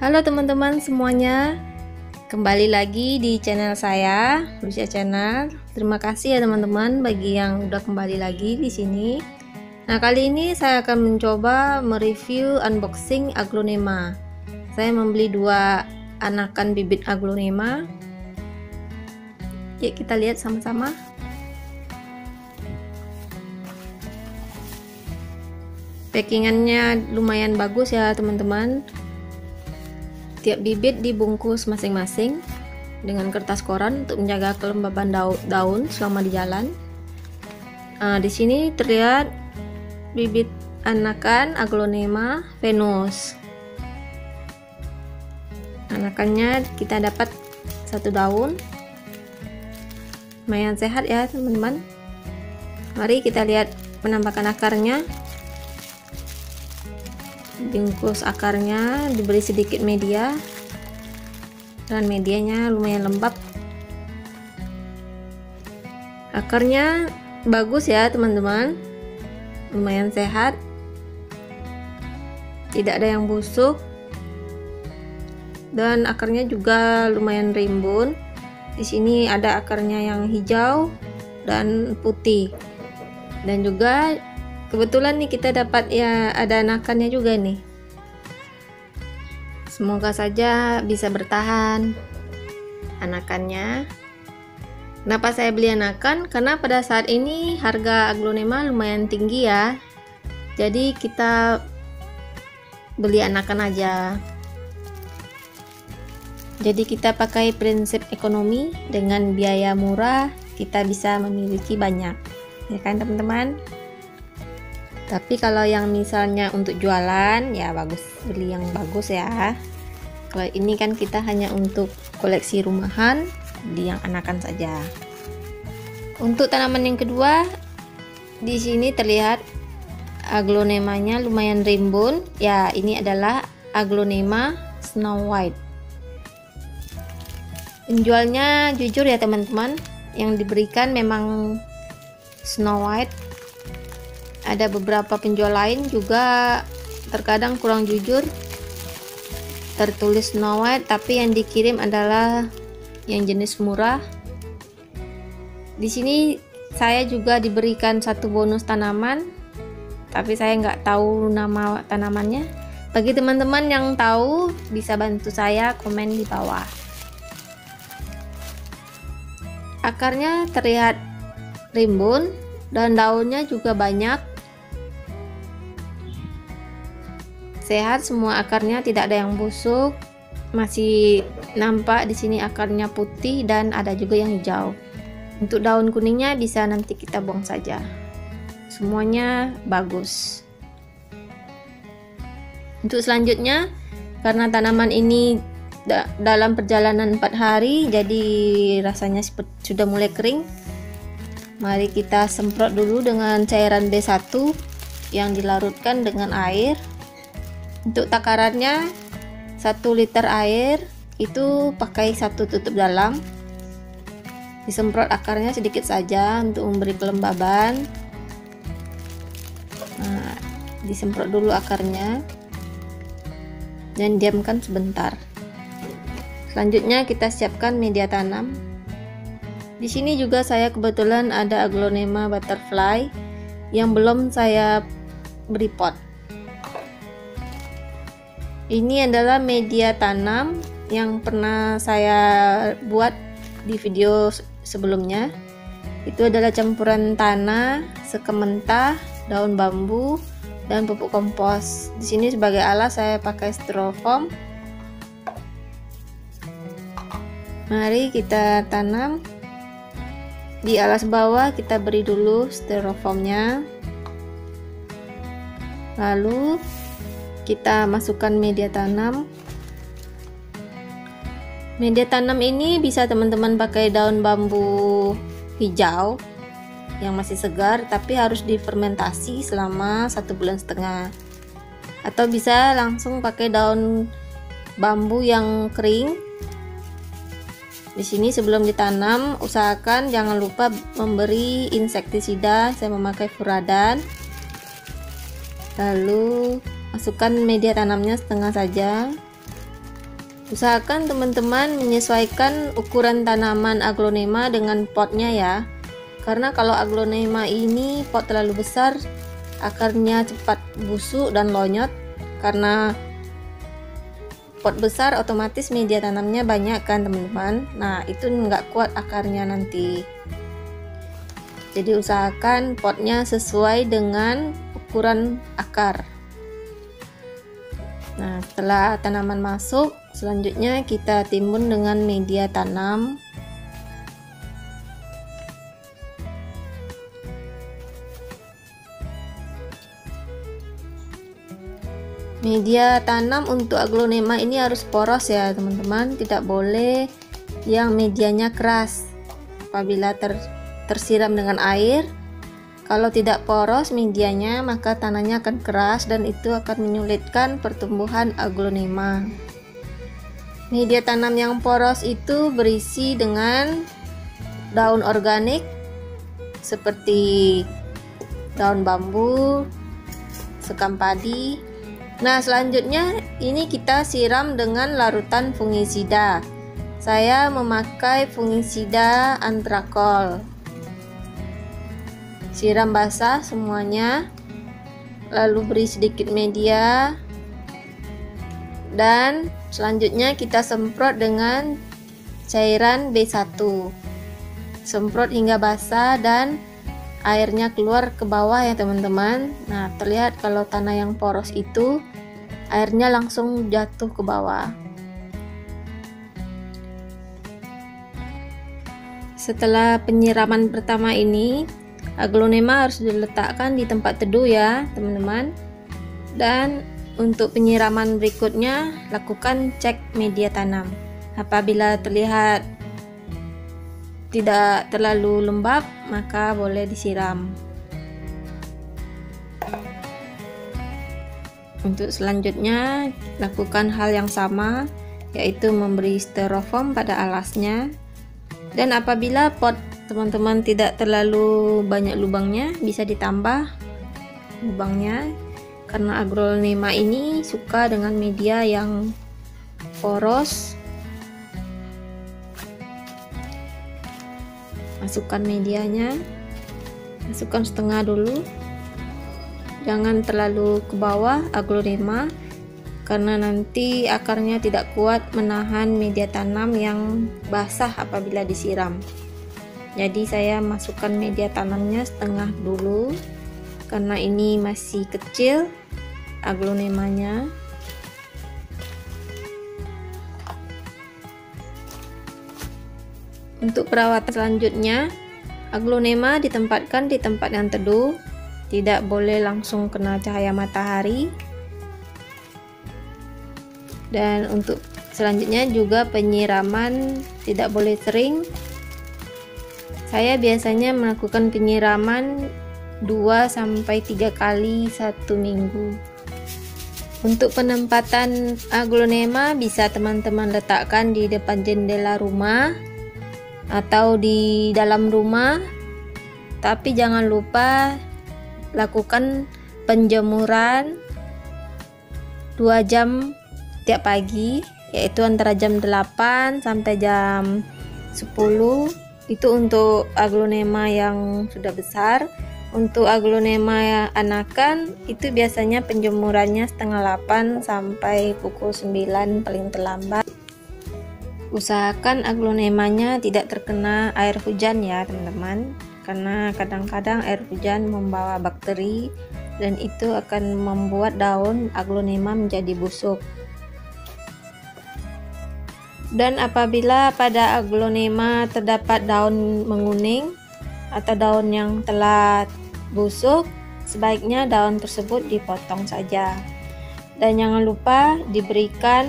Halo teman-teman semuanya, kembali lagi di channel saya, Lucia Channel. Terima kasih ya teman-teman bagi yang udah kembali lagi di sini. Nah, kali ini saya akan mencoba mereview unboxing aglonema. Saya membeli 2 anakan bibit aglonema. Yuk kita lihat sama-sama. Packingannya lumayan bagus ya teman-teman. Tiap bibit dibungkus masing-masing dengan kertas koran untuk menjaga kelembaban daun selama di jalan. Di sini terlihat bibit anakan aglonema Venus. Anakannya kita dapat 1 daun, lumayan sehat ya teman-teman. Mari kita lihat penampakan akarnya. Bungkus akarnya diberi sedikit media dan medianya lumayan lembab. Akarnya bagus ya teman-teman, lumayan sehat, tidak ada yang busuk, dan akarnya juga lumayan rimbun. Di sini ada akarnya yang hijau dan putih, dan juga kebetulan nih kita dapat ya ada anakannya juga nih. Semoga saja bisa bertahan anakannya. Kenapa saya beli anakan? Karena pada saat ini harga aglonema lumayan tinggi ya. Jadi kita beli anakan aja. Jadi kita pakai prinsip ekonomi, dengan biaya murah kita bisa memiliki banyak. Ya kan teman-teman? Tapi kalau yang misalnya untuk jualan ya bagus beli yang bagus ya. Kalau ini kan kita hanya untuk koleksi rumahan, beli yang anakan saja. Untuk tanaman yang kedua, di sini terlihat aglonemanya lumayan rimbun. Ya, ini adalah aglonema Snow White. Penjualnya jujur ya teman-teman, yang diberikan memang Snow White. Ada beberapa penjual lain juga terkadang kurang jujur, tertulis Snow White tapi yang dikirim adalah yang jenis murah. Di sini saya juga diberikan 1 bonus tanaman, tapi saya nggak tahu nama tanamannya. Bagi teman-teman yang tahu bisa bantu saya komen di bawah. Akarnya terlihat rimbun dan daunnya juga banyak. Sehat semua akarnya, tidak ada yang busuk. Masih nampak di sini akarnya putih dan ada juga yang hijau. Untuk daun kuningnya bisa nanti kita buang saja. Semuanya bagus. Untuk selanjutnya, karena tanaman ini dalam perjalanan 4 hari, jadi rasanya sudah mulai kering. Mari kita semprot dulu dengan cairan B1 yang dilarutkan dengan air. Untuk takarannya 1 liter air itu pakai 1 tutup dalam. Disemprot akarnya sedikit saja untuk memberi kelembaban. Nah, disemprot dulu akarnya dan diamkan sebentar. Selanjutnya kita siapkan media tanam. Di sini juga saya kebetulan ada aglonema butterfly yang belum saya beri pot. Ini adalah media tanam yang pernah saya buat di video sebelumnya. Itu adalah campuran tanah, sekam mentah, daun bambu, dan pupuk kompos. Di sini sebagai alas saya pakai styrofoam. Mari kita tanam. Di alas bawah kita beri dulu styrofoamnya. Lalu kita masukkan media tanam. Media tanam ini bisa teman-teman pakai daun bambu hijau yang masih segar, tapi harus difermentasi selama 1,5 bulan. Atau bisa langsung pakai daun bambu yang kering. Di sini sebelum ditanam, usahakan jangan lupa memberi insektisida. Saya memakai Furadan. Lalu masukkan media tanamnya setengah saja. Usahakan teman-teman menyesuaikan ukuran tanaman aglonema dengan potnya ya. Karena kalau aglonema ini pot terlalu besar, akarnya cepat busuk dan lonyot. Karena pot besar otomatis media tanamnya banyak kan teman-teman. Nah itu nggak kuat akarnya nanti. Jadi usahakan potnya sesuai dengan ukuran akar. Nah setelah tanaman masuk, selanjutnya kita timbun dengan media tanam. Media tanam untuk aglonema ini harus poros ya teman-teman, tidak boleh yang medianya keras. Apabila tersiram dengan air, kalau tidak poros medianya, maka tanahnya akan keras dan itu akan menyulitkan pertumbuhan aglonema. Media tanam yang poros itu berisi dengan daun organik seperti daun bambu, sekam padi. Nah selanjutnya ini kita siram dengan larutan fungisida. Saya memakai fungisida antrakol. Siram basah semuanya, lalu beri sedikit media, dan selanjutnya kita semprot dengan cairan B1. Semprot hingga basah dan airnya keluar ke bawah ya teman-teman. Nah terlihat kalau tanah yang poros itu airnya langsung jatuh ke bawah. Setelah penyiraman pertama ini, aglonema harus diletakkan di tempat teduh ya teman-teman. Dan untuk penyiraman berikutnya, lakukan cek media tanam. Apabila terlihat tidak terlalu lembab, maka boleh disiram. Untuk selanjutnya, lakukan hal yang sama, yaitu memberi styrofoam pada alasnya. Dan apabila pot teman-teman tidak terlalu banyak lubangnya, bisa ditambah lubangnya, karena aglonema ini suka dengan media yang poros. Masukkan medianya, masukkan setengah dulu, jangan terlalu ke bawah aglonema, karena nanti akarnya tidak kuat menahan media tanam yang basah apabila disiram. Jadi saya masukkan media tanamnya setengah dulu, karena ini masih kecil aglonemanya. Untuk perawatan selanjutnya, aglonema ditempatkan di tempat yang teduh, tidak boleh langsung kena cahaya matahari. Dan untuk selanjutnya juga penyiraman tidak boleh sering. Saya biasanya melakukan penyiraman 2-3 kali 1 minggu. Untuk penempatan aglonema bisa teman-teman letakkan di depan jendela rumah atau di dalam rumah. Tapi jangan lupa lakukan penjemuran 2 jam tiap pagi, yaitu antara jam 8 sampai jam 10. Itu untuk aglonema yang sudah besar. Untuk aglonema anakan itu biasanya penjemurannya setengah 8 sampai pukul 9 paling terlambat. Usahakan aglonemanya tidak terkena air hujan ya teman-teman, karena kadang-kadang air hujan membawa bakteri dan itu akan membuat daun aglonema menjadi busuk. Dan apabila pada aglonema terdapat daun menguning atau daun yang telah busuk, sebaiknya daun tersebut dipotong saja. Dan jangan lupa diberikan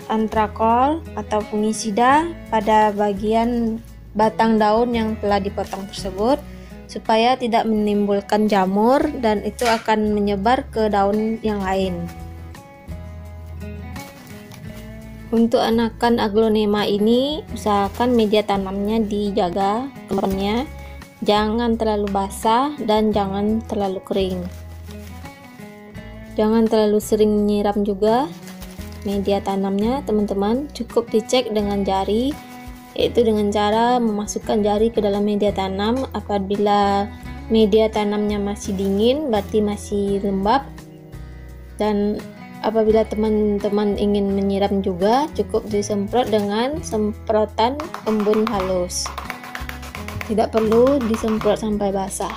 antrakol atau fungisida pada bagian batang daun yang telah dipotong tersebut, supaya tidak menimbulkan jamur dan itu akan menyebar ke daun yang lain. Untuk anakan aglonema ini, usahakan media tanamnya dijaga kembangnya, jangan terlalu basah dan jangan terlalu kering. Jangan terlalu sering menyiram juga, media tanamnya, teman-teman cukup dicek dengan jari, yaitu dengan cara memasukkan jari ke dalam media tanam. Apabila media tanamnya masih dingin, berarti masih lembab. Dan apabila teman-teman ingin menyiram juga, cukup disemprot dengan semprotan embun halus. Tidak perlu disemprot sampai basah.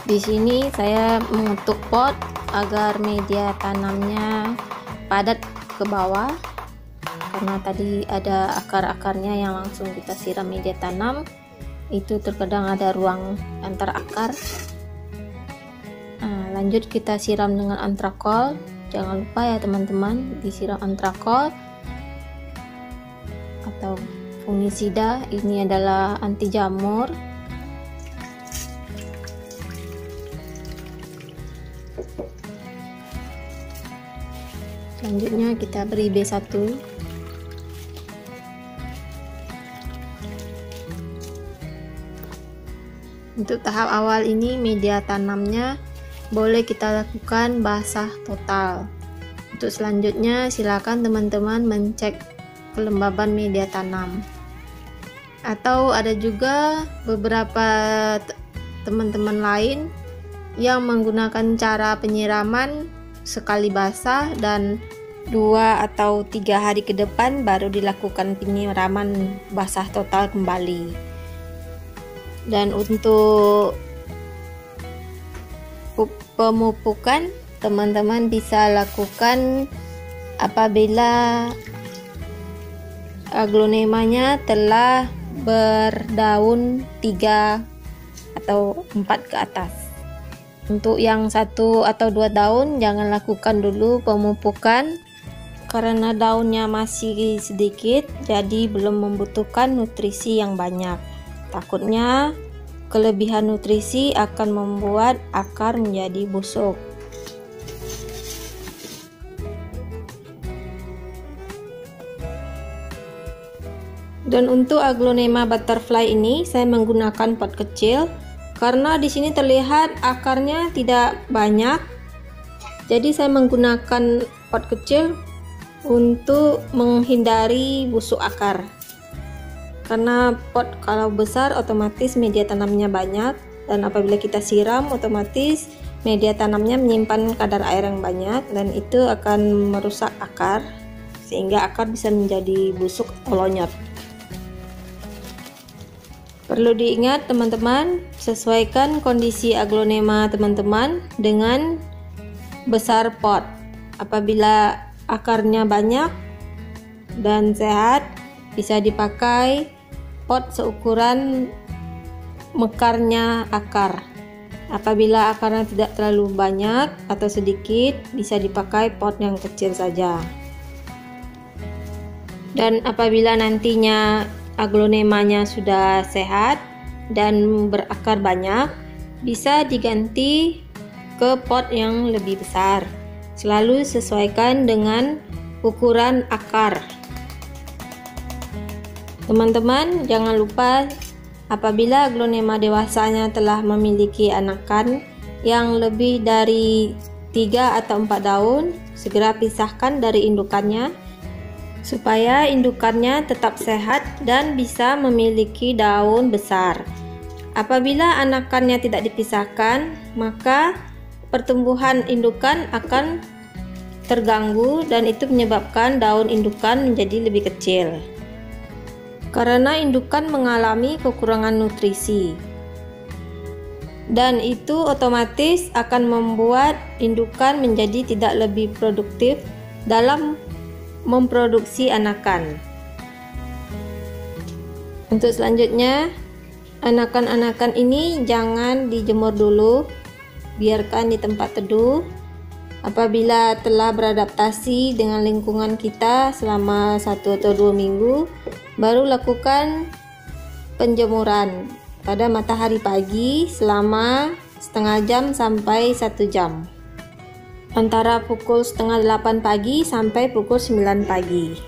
Di sini saya mengetuk pot agar media tanamnya padat ke bawah, karena tadi ada akar-akarnya yang langsung kita siram media tanam, itu terkadang ada ruang antar akar. Nah, lanjut kita siram dengan antrakol. Jangan lupa ya teman-teman, disiram antrakol atau fungisida. Ini adalah anti jamur. Selanjutnya kita beri B1. Untuk tahap awal ini media tanamnya boleh kita lakukan basah total. Untuk selanjutnya silakan teman-teman mencek kelembaban media tanam. Atau ada juga beberapa teman-teman lain yang menggunakan cara penyiraman sekali basah dan 2 atau 3 hari ke depan baru dilakukan penyiraman basah total kembali. Dan untuk pemupukan, teman-teman bisa lakukan apabila aglonemanya telah berdaun 3 atau 4 ke atas. Untuk yang 1 atau 2 daun jangan lakukan dulu pemupukan, karena daunnya masih sedikit, jadi belum membutuhkan nutrisi yang banyak. Takutnya kelebihan nutrisi akan membuat akar menjadi busuk. Dan untuk aglonema butterfly ini saya menggunakan pot kecil karena di sini terlihat akarnya tidak banyak. Jadi saya menggunakan pot kecil untuk menghindari busuk akar. Karena pot kalau besar otomatis media tanamnya banyak, dan apabila kita siram otomatis media tanamnya menyimpan kadar air yang banyak, dan itu akan merusak akar sehingga akar bisa menjadi busuk atau lonyot. Perlu diingat teman-teman, sesuaikan kondisi aglonema teman-teman dengan besar pot. Apabila akarnya banyak dan sehat, bisa dipakai pot seukuran mekarnya akar. Apabila akarnya tidak terlalu banyak atau sedikit, bisa dipakai pot yang kecil saja. Dan apabila nantinya aglonemanya sudah sehat dan berakar banyak, bisa diganti ke pot yang lebih besar. Selalu sesuaikan dengan ukuran akar. Teman-teman, jangan lupa apabila aglonema dewasanya telah memiliki anakan yang lebih dari 3 atau 4 daun, segera pisahkan dari indukannya supaya indukannya tetap sehat dan bisa memiliki daun besar. Apabila anakannya tidak dipisahkan, maka pertumbuhan indukan akan terganggu dan itu menyebabkan daun indukan menjadi lebih kecil. Karena indukan mengalami kekurangan nutrisi, dan itu otomatis akan membuat indukan menjadi tidak lebih produktif dalam memproduksi anakan. Untuk selanjutnya, anakan-anakan ini jangan dijemur dulu, biarkan di tempat teduh. Apabila telah beradaptasi dengan lingkungan kita selama 1 atau 2 minggu, baru lakukan penjemuran pada matahari pagi selama setengah jam sampai 1 jam, antara pukul setengah 8 pagi sampai pukul 9 pagi.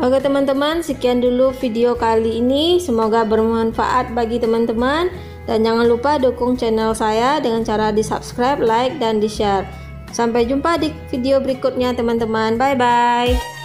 Oke teman-teman, sekian dulu video kali ini, semoga bermanfaat bagi teman-teman, dan jangan lupa dukung channel saya dengan cara di subscribe, like, dan di share. Sampai jumpa di video berikutnya teman-teman. Bye bye.